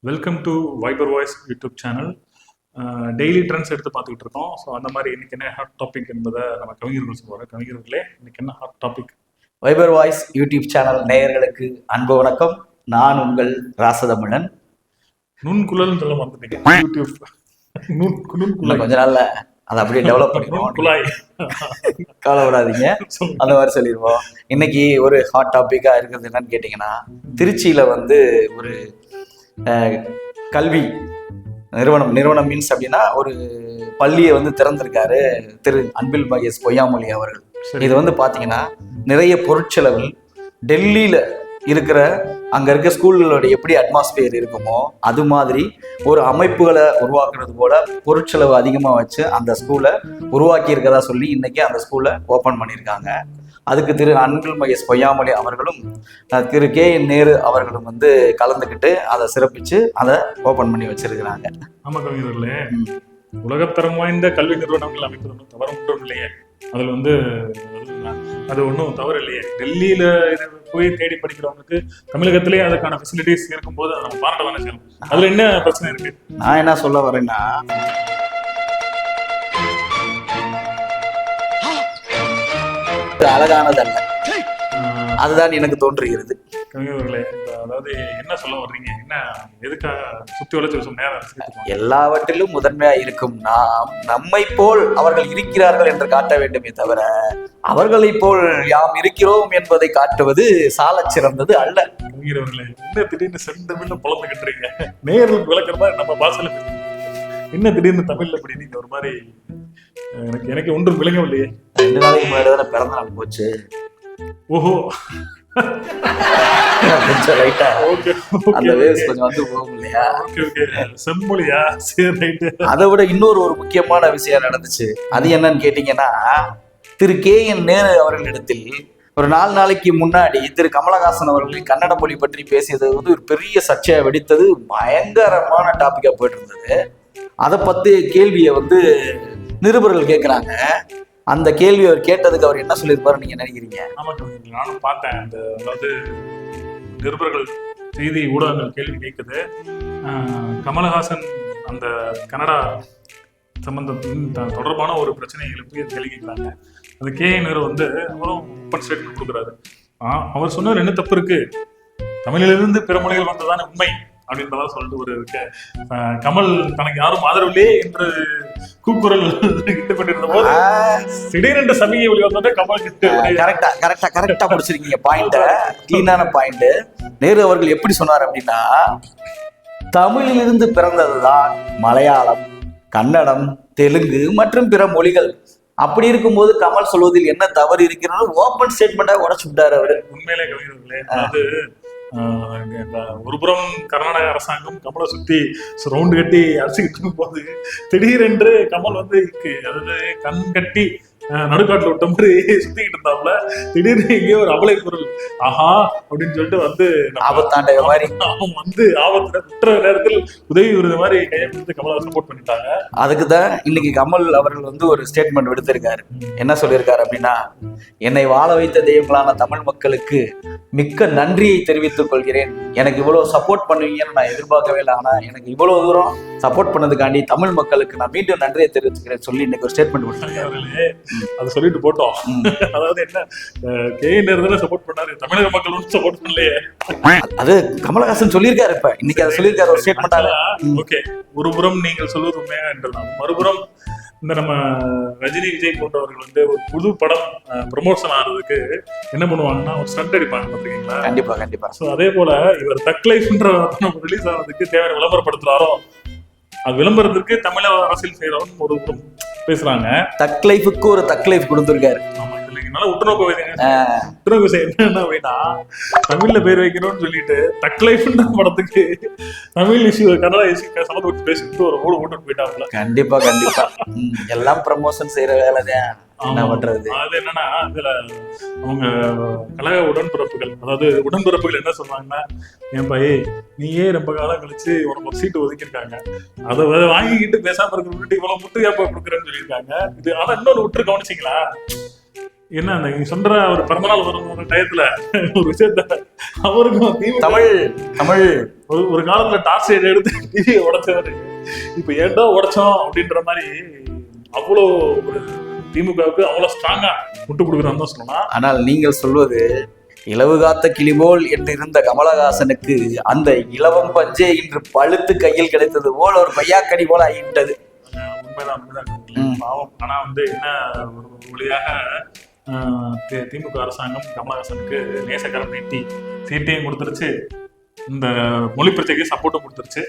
Welcome to wiper voice YouTube channel. Daily trends எடுத்து பார்த்துக்கிட்டு இருக்கோம். ஸோ அந்த மாதிரி இன்னைக்கு என்ன ஹாட் டாபிக் என்பதை நம்ம கவிஞர்கள் சொல்லுவாங்க. கவிஞர்களே, இன்னைக்கு என்ன hot topic? Wiper voice YouTube channel நேயர்களுக்கு அன்பு வணக்கம். நான் உங்கள் ராசதமிழன். நுண்குழல்னு சொல்ல மாட்டேங்க. யூடியூப் நுண்குழல் கொஞ்ச நாள்ல அதை அப்படியே டெவலப் பண்ணிடுவோம். குழாய் கவலைப்படாதீங்க, அந்த மாதிரி சொல்லிடுவோம். இன்னைக்கு ஒரு ஹாட் டாபிக்கா இருக்கிறது என்னன்னு கேட்டீங்கன்னா, திருச்சியில ஒரு கல்வி நிறுவனம் மீன்ஸ் அப்படின்னா ஒரு பள்ளியை திறந்திருக்காரு திரு அன்பில் மகேஷ் பொய்யாமொழி அவர்கள். இது பாத்தீங்கன்னா நிறைய பொருட்செலவில் டெல்லியில இருக்கிற அங்க இருக்க ஸ்கூல்களோட எப்படி அட்மாஸ்பியர் இருக்குமோ அது மாதிரி ஒரு அமைப்புகளை உருவாக்குறது போல பொருட்செலவு அதிகமா வச்சு அந்த ஸ்கூலை உருவாக்கி இருக்கதா சொல்லி இன்னைக்கு அந்த ஸ்கூலை ஓபன் பண்ணியிருக்காங்க. அதுக்கு திரு அன்பில் மகேஷ் பொய்யாமொழி அவர்களும் திரு கே என் நேரு அவர்களும் கலந்துக்கிட்டு அதை சிறப்பிச்சு அதை ஓபன் பண்ணி வச்சிருக்கிறாங்க. ஆமா கவிஞர்களே, உலகத்தரம் வாய்ந்த கல்வி நிறுவனங்கள் அமைப்பது தவறு ஒன்றும் இல்லையே. அதுல அது ஒன்றும் தவறு இல்லையே. டெல்லியில போய் தேடி படிக்கிறவங்களுக்கு தமிழகத்திலேயே அதுக்கான ஃபெசிலிட்டிஸ் இருக்கும்போது அதை நம்ம பாராட்ட தானே செய்யணும். அதுல என்ன பிரச்சனை இருக்கு? நான் என்ன சொல்ல வரேன்னா, அழகானதல்ல, அதுதான் எனக்கு தோன்றுகிறது. கவிஞர்களே, அதாவது என்ன சொல்ல வர்றீங்க? என்ன எதுக்காக சுத்தி வளைச்சு நேரம்? எல்லாவற்றிலும் முதன்மையா இருக்கும் நாம் நம்மை போல் அவர்கள் இருக்கிறார்கள் என்று காட்ட வேண்டுமே தவிர அவர்களை போல் யாம் இருக்கிறோம் என்பதை காட்டுவது சால சிறந்தது அல்ல. கவிஞர்களே, என்ன திடீர்னு செந்தமிழ்ல புலந்துகிட்டுறீங்க? நேர்களுக்கு விளக்குற மாதிரி நம்ம பாசல என்ன திடீர்னு தமிழ்ல அப்படி நீங்க ஒரு மாதிரி எனக்கு ஒன்றும் விளங்கவில்லையே. 2 நாளைக்கு முன்னாடி தானே பிறந்த நாள் போச்சு. ஓஹோ, அதை விட இன்னொரு முக்கியமான விஷயம் நடந்துச்சு. அது என்னன்னு கேட்டீங்கன்னா, திரு கே என் நேரு அவர்களிடத்தில் ஒரு 4 நாளைக்கு முன்னாடி திரு கமலஹாசன் அவர்கள் கன்னட மொழி பற்றி பேசியது ஒரு பெரிய சர்ச்சையா வெடித்தது. பயங்கரமான டாபிக்கா போயிட்டு இருந்தது. அதை பத்தி கேள்வியை நிருபர்கள் கேட்கிறாங்க. அந்த கேள்வி அவர் கேட்டதுக்கு அவர் என்ன சொல்லியிருப்பாரு நீங்க நினைக்கிறீங்க? ஆமா, நானும் பார்த்தேன். அதாவது நிருபர்கள் செய்தி ஊடகங்கள் கேள்வி கேட்குது. கமலஹாசன் அந்த கனடா தொடர்பான ஒரு பிரச்சனையை எழுப்பி கேள்வி கேட்கிறாங்க. அந்த நேரு அவரும் ஓப்பன் ஸ்டேட்மெண்ட் கொடுக்குறாரு. அவர் சொன்னார், என்ன தப்பு இருக்கு, தமிழிலிருந்து பிற மொழிகள் வந்ததான உண்மை அப்படின்றதா சொல்லிட்டு ஒரு கமல் தனக்கு யாரும் ஆதரவில்லையே என்று கூக்குரல் ஈடுபட்டிருந்த போது திடீரென்று சமிகை ஒளி வந்தோட கமல் கரெக்டா முடிச்சிருக்கீங்க பாயிண்ட், கிளீனான பாயிண்ட். நேரு அவர்கள் எப்படி சொன்னார் அப்படின்னா, தமிழிலிருந்து பிறந்ததுதான் மலையாளம், கன்னடம், தெலுங்கு மற்றும் பிற மொழிகள். அப்படி இருக்கும்போது கமல் சொல்வதில் என்ன தவறு இருக்கிறது? ஓப்பன் ஸ்டேட்மெண்டா உடைச்சு விட்டாரு அவரு. உண்மையிலே கவிஞர்களே, அதாவது ஒருபுறம் கர்நாடக அரசாங்கம் கமலை சுத்தி ரவுண்டு கட்டி அடிச்சுக்கிட்டு இருக்கும் போது திடீரென்று கமல் அதாவது கண் கட்டி நடுக்காட்டுல விட்ட மாதிரி சுத்திக்கிட்டு இருந்தாப்புல திடீர்னு எங்கேயோ ஒரு அபலை பொருள் ஆஹா அப்படின்னு சொல்லிட்டு ஆபத்தாண்ட மாதிரி அவன் ஆபத்துல விட்டுற நேரத்தில் உதவி விருது மாதிரி கையை கொடுத்து கமலை சப்போர்ட் பண்ணிட்டாங்க. அதுக்குதான் இன்னைக்கு கமல் அவர்கள் ஒரு ஸ்டேட்மெண்ட் விடுத்திருக்காரு. என்ன சொல்லியிருக்காரு அப்படின்னா, என்னை வாழ வைத்த தெய்வங்களான தமிழ் மக்களுக்கு மிக்க நன்றியை தெரிவித்துக் கொள்கிறேன். எனக்கு இவ்வளவு சப்போர்ட் பண்ணுவீங்கன்னு நான் எதிர்பார்க்கவே இல்லை. ஆனா எனக்கு இவ்வளவு தூரம் சப்போர்ட் பண்ணதுக்காண்டி தமிழ் மக்களுக்கு நான் மீண்டும் நன்றியை தெரிவிச்சுக்கிறேன் சொல்லி இன்னைக்கு ஒரு ஸ்டேட்மெண்ட் விடுத்திருக்காரு. அதை சொல்லிட்டு போட்டோம். அதாவது என்ன, கே சப்போர்ட் பண்ணாரு, தமிழக மக்கள் சப்போர்ட் பண்ணலையே. அது கமலஹாசன் சொல்லியிருக்காரு. இப்ப இன்னைக்கு அதை சொல்லியிருக்காரு ஒரு ஸ்டேட்மெண்டால. ஓகே, ஒரு புறம் நீங்கள் சொல்வது உண்மையா என்றலாம், மறுபுறம் இந்த நம்ம ரஜினி விஜய் போன்றவர்கள் ஒரு புது படம் ப்ரமோஷன் ஆனதுக்கு என்ன பண்ணுவாங்கன்னா ஒரு ஸ்டண்ட் அடிப்பாங்க, பாத்துருக்கீங்களா? கண்டிப்பா கண்டிப்பா. ஸோ அதே போல இவர் தக் லைஃப்ன்ற ரிலீஸ் ஆனதுக்கு தேவையான விளம்பரப்படுத்துறாரோ, அது விளம்பரத்திற்கு தமிழக அரசியல் செய்யறவன் ஒரு பேசுறாங்க. தக் லைஃபுக்கு ஒரு தக் லைஃப் கொடுத்துருக்காரு. ஆமா, இல்லைங்கனால உற்றுநோக்கு என்ன அப்படின்னா, தமிழ்ல பேர் வைக்கணும்னு சொல்லிட்டு தக் லைஃப்ன்ற படத்துக்கு தமிழ் இஷ்யூ கன்னடா இஷ்யூ சம்மந்தப்பட்டு பேசிட்டு ஒரு ஓடு ஓட்டு போயிட்டாங்க. கண்டிப்பா கண்டிப்பா, எல்லாம் ப்ரமோஷன் செய்யற வேலைதான். என்ன பண்றது? அது என்னன்னா, இதுல அவங்க கழக உடன்பிறப்புகள், அதாவது உடன்பிறப்புகள் என்ன சொல்றாங்கன்னா, என் பையன் நீயே ரொம்ப காலம் கழிச்சு உனக்கு ஒரு சீட்டு ஒதுக்கியிருக்காங்க, அதை வாங்கிக்கிட்டு பேசாம இருக்கிற இவ்வளவு முட்டு ஏப்பா கொடுக்குறேன்னு சொல்லியிருக்காங்க. இது ஆனா இன்னொரு விட்டு கவனிச்சிங்களா, என்ன அந்த நீங்க சொல்ற ஒரு பிறந்தநாள் வரும் ஒரு டயத்துல ஒரு விஷயத்த அவருக்கும் தமிழ் தமிழ் ஒரு காலத்துல டார்ச் லைட் எடுத்து டிவியை உடைச்சவரு இப்ப ஏன்டா உடைச்சோம் அப்படின்ற மாதிரி அவ்வளோ ஒரு திமுகவுக்கு அவ்வளவு ஸ்ட்ராங்கா விட்டு கொடுக்குறான்னு தான் சொல்லலாம். ஆனால் நீங்கள் சொல்வது இலவு காத்த கிளிபோல் என்று இருந்த கமலஹாசனுக்கு அந்த இலவம் பஞ்சே இன்று பழுத்து கையில் கிடைத்தது போல் ஒரு பையாக்கடி போல ஆகிவிட்டது. உண்மைதான் பாவம். ஆனா என்ன ஒரு வழியாக திமுக அரசாங்கம் கமலஹாசனுக்கு நேசக்கரம் நீட்டி சீட்டையும் கொடுத்துருச்சு, இந்த மொழி பிரச்சனைக்கு சப்போர்ட்டும் கொடுத்துருச்சு.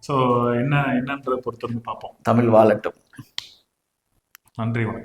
ஸோ என்னன்றதை பொறுத்திருந்து பார்ப்போம். தமிழ் வாழட்டும். நன்றி, வணக்கம்.